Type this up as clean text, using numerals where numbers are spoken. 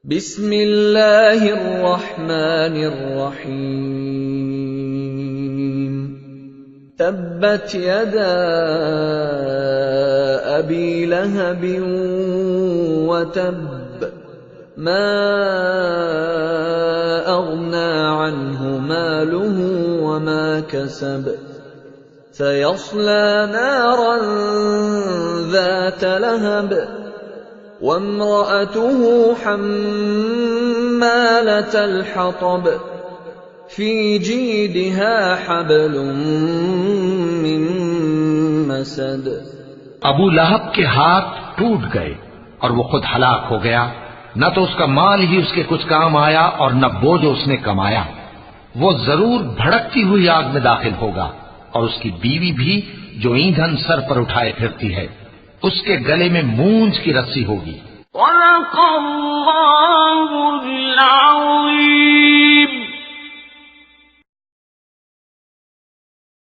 بسم اللہ الرحمن الرحیم تبت یدا ابی لہب وتب ما اغنى عنه ماله وما كسب سيصلى نارا ذات لهب وامرأته حمالة الحطب في جيدها حبل من مسد۔ ابو لہب کے ہاتھ ٹوٹ گئے اور وہ خود ہلاک ہو گیا، نہ تو اس کا مال ہی اس کے کچھ کام آیا اور نہ بوجھ اس نے کمایا۔ وہ ضرور بھڑکتی ہوئی آگ میں داخل ہوگا، اور اس کی بیوی بھی جو ایندھن سر پر اٹھائے پھرتی ہے، اس کے گلے میں مونج کی رسی ہوگی۔ صدق اللہ